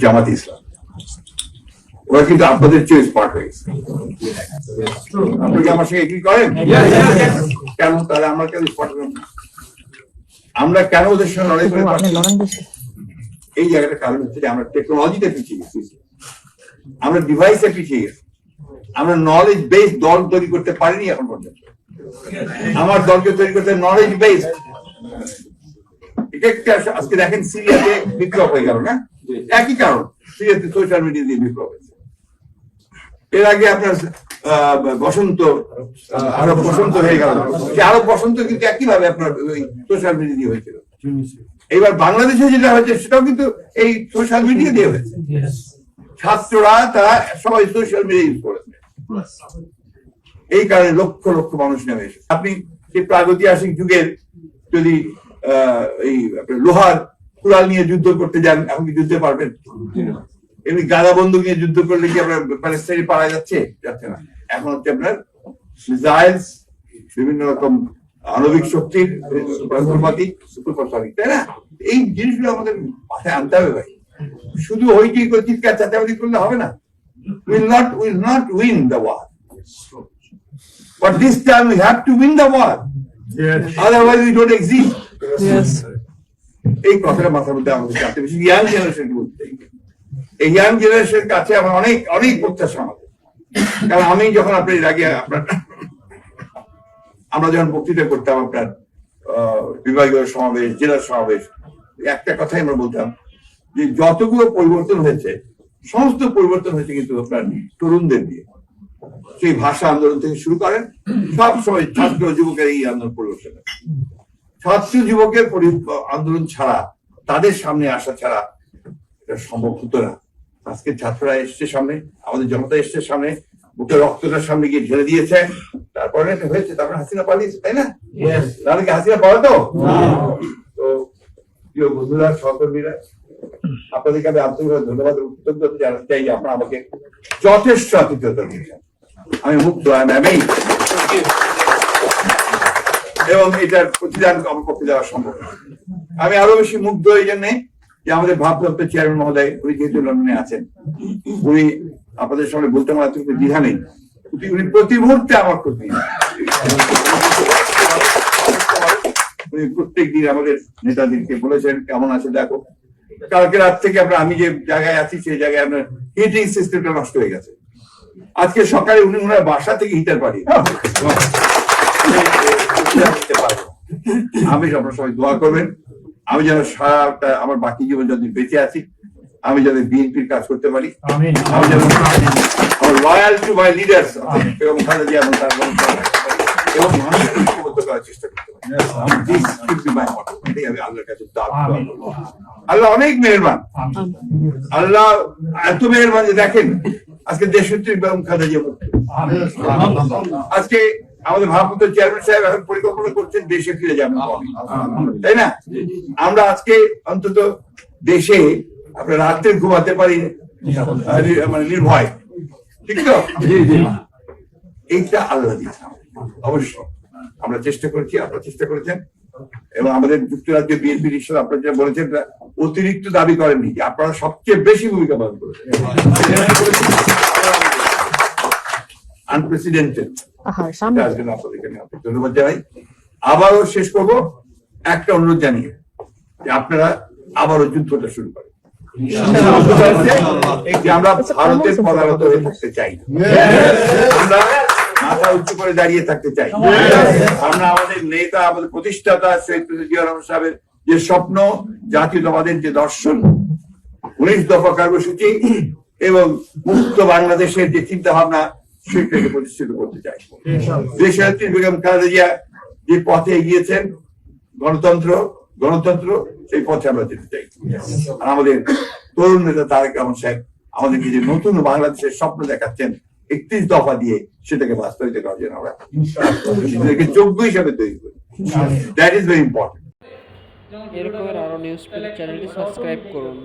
জামাত ইসলাম, ওরা কিন্তু আপনাদের চেয়ে স্মার্ট হয়ে গেছে। আপনি কি আমার সঙ্গে এগ্রি করেন? কেন তাহলে আমরা কেন স্মার্ট হলাম না? আমরা কেন ওদের সঙ্গে লড়াই করে পারছি? এই জায়গাটা কারণ হচ্ছে যে আমরা টেকনোলজিতে পিছিয়ে গেছি, আমরা ডিভাইসে পিছিয়ে গেছি, আমরা নলেজ বেস দল তৈরি করতে পারিনি এখন পর্যন্ত। আমার দলকে তৈরি করতে নলেজ বেস। আজকে দেখেন সিরিয়াতে বিপ্লব হয়ে গেল না, একই কারণ, সিরিয়াতে সোশ্যাল মিডিয়া দিয়ে বিপ্লব হয়েছে। এর আগে আপনার বসন্ত, আরব বসন্ত হয়ে গেল, সে আরব বসন্ত কিন্তু একইভাবে আপনার ওই সোশ্যাল মিডিয়া দিয়ে হয়েছিল। এবার বাংলাদেশে যেটা হয়েছে সেটাও কিন্তু এই সোশ্যাল মিডিয়া দিয়ে হয়েছে। ছাত্ররা তারা সবাই সোশ্যাল মিডিয়া ইউজ করেছে, এই কারণে লক্ষ লক্ষ মানুষ নেমে এসেছে। আপনি সেই প্রাগৈতিহাসিক যুগের যদি এই লোহার কুড়াল নিয়ে যুদ্ধ করতে যান, এখন কি যুদ্ধে পারবেন? এমনি গাদা বন্দুক নিয়ে যুদ্ধ করলে কি আপনার প্যালেস্টাইনে পারা যাচ্ছে? যাচ্ছে না। এখন হচ্ছে আপনার মিসাইলস, বিভিন্ন রকম আণবিক শক্তির সুপারসনিক, তাই না? এই জিনিসগুলো আমাদের মাথায় আনতে হবে ভাই। শুধু হইচই করে চিৎকার চাচাবাদি করলে হবে না। will not win the war, but this time we have to win the war. Yes. Otherwise we don't exist. Yes. এই কথাটা মাথার মধ্যে আমাদের চাইতে বেশি ইয়াং জেনারেশনকে বলতে, এই ইয়াং জেনারেশনের কাছে আমার অনেক অনেক প্রত্যাশা আমাদের। কারণ আমি যখন আপনি এর আগে আমরা যখন বক্তৃতা করতাম আপনার বিভাগীয় সমাবেশ, জেলার সমাবেশ, একটা কথাই আমরা বলতাম যে যতগুলো পরিবর্তন হয়েছে সমস্ত পরিবর্তন হয়েছে কিন্তু আপনার তরুণদের দিয়ে। সেই ভাষা আন্দোলন থেকে শুরু করেন, সব সময় ছাত্র যুবকের এই আন্দোলন পরিবর্তন। ছাত্র যুবকের আন্দোলন ছাড়া, তাদের সামনে আসা ছাড়া এটা সম্ভব হতো না। আজকে ছাত্ররা এসছে সামনে, আমাদের জনতা এসছে সামনে, বুকের রক্তটার সামনে গিয়ে ঢেলে দিয়েছে, তারপরে এটা হয়েছে, তারপরে হাসিনা পালিয়েছে, তাই না? তাহলে কি হাসিনা পালাতো? তো প্রিয় বন্ধুরা, সহকর্মীরা, আপনাদেরকে আমি আন্তরিকভাবে ধন্যবাদ ও কৃতজ্ঞতা জানাতে চাই যে আপনারা আমাকে যথেষ্ট আতিথ্যতা দিয়েছেন। আমি মুগ্ধ, এবং এটার প্রতিদান আমার পক্ষে দেওয়া সম্ভব। আমি আরো বেশি মুগ্ধ এই জন্য যে আমাদের ভারপ্রাপ্ত চেয়ারম্যান মহোদয়, উনি যেহেতু লন্ডনে আছেন, উনি আপনাদের সামনে বলতে আমার এতটুকু দ্বিধা নেই, উনি প্রতি মুহূর্তে আমার প্রতি, উনি প্রত্যেক দিন আমাদের নেতাদেরকে বলেছেন কেমন আছে দেখো। কালকে রাত থেকে আমি যে জায়গায় আছি সেই জায়গায় আপনার হিটিং সিস্টেমটা নষ্ট হয়ে গেছে। আজকে সকালে উনি ওনার বাসা থেকে হিটার পাঠিয়ে, আমি আপনার সবাই দোয়া করবেন আমি যেন সারাটা আমার বাকি জীবন যদি বেঁচে আছি, আমি যেন বিএনপির কাজ করতে পারি, আমি যেন লয়াল টু মাই লিডার্স এবং এবং মানুষকে ঐক্যবদ্ধ করার চেষ্টা করতে পারি। আমি আল্লাহর কাছে আল্লাহ অনেক মেহেরবান, আল্লাহ এত মেহেরবান যে দেখেন আজকে দেশনেত্রী বেগম খালেদা জিয়া মুক্ত। আজকে আমাদের ভারপ্রাপ্ত চেয়ারম্যান সাহেব এখন পরিকল্পনা করছেন দেশে ফিরে যাবেন, তাই না? আমরা আজকে অন্তত দেশে আপনার রাত্রে ঘুমাতে পারি মানে নির্ভয়, ঠিক তো? এইটা আল্লাহ দিয়েছে। অবশ্য আমরা চেষ্টা করেছি, আপনারা চেষ্টা করেছেন, এবং আমাদের যুক্তরাজ্য বিএনপির হিসেবে আপনারা যেটা বলেছেন অতিরিক্ত দাবি করেননি, যে আপনারা সবচেয়ে বেশি ভূমিকা পালন করেছেন, আনপ্রেসিডেন্টেড। ধন্যবাদ জানাই। আবারও শেষ করবো একটা অনুরোধ জানিয়ে যে আপনারা আবারও যুদ্ধটা শুরু করেন। আমরা ভারতের পদানত হয়ে থাকতে চাই, আমরা মাথা উঁচু করে দাঁড়িয়ে থাকতে চাই। আমরা আমাদের নেতা, আমাদের প্রতিষ্ঠাতা শহীদ প্রেসিডেন্ট জিয়া রহমান সাহেবের যে স্বপ্ন, জাতীয়তাবাদের যে দর্শন, 19 দফা কর্মসূচি এবং মুক্ত বাংলাদেশের যে চিন্তা ভাবনা, সেটাকে প্রতিষ্ঠিত করতে চাই। দেশনেত্রী বেগম খালেদা জিয়া যে পথে এগিয়েছেন, গণতন্ত্র সেই পথে আমরা যেতে চাই। আর আমাদের তরুণ নেতা তারেক রহমান সাহেব আমাদেরকে যে নতুন বাংলাদেশের স্বপ্ন দেখাচ্ছেন 31 দফা দিয়ে, সেটাকে বাস্তবায়িত করার জন্য আমরা যোগ্য হিসাবে তৈরি করি। That is very important. এরকম আরো নিউজ চ্যানেলটি সাবস্ক্রাইব করুন।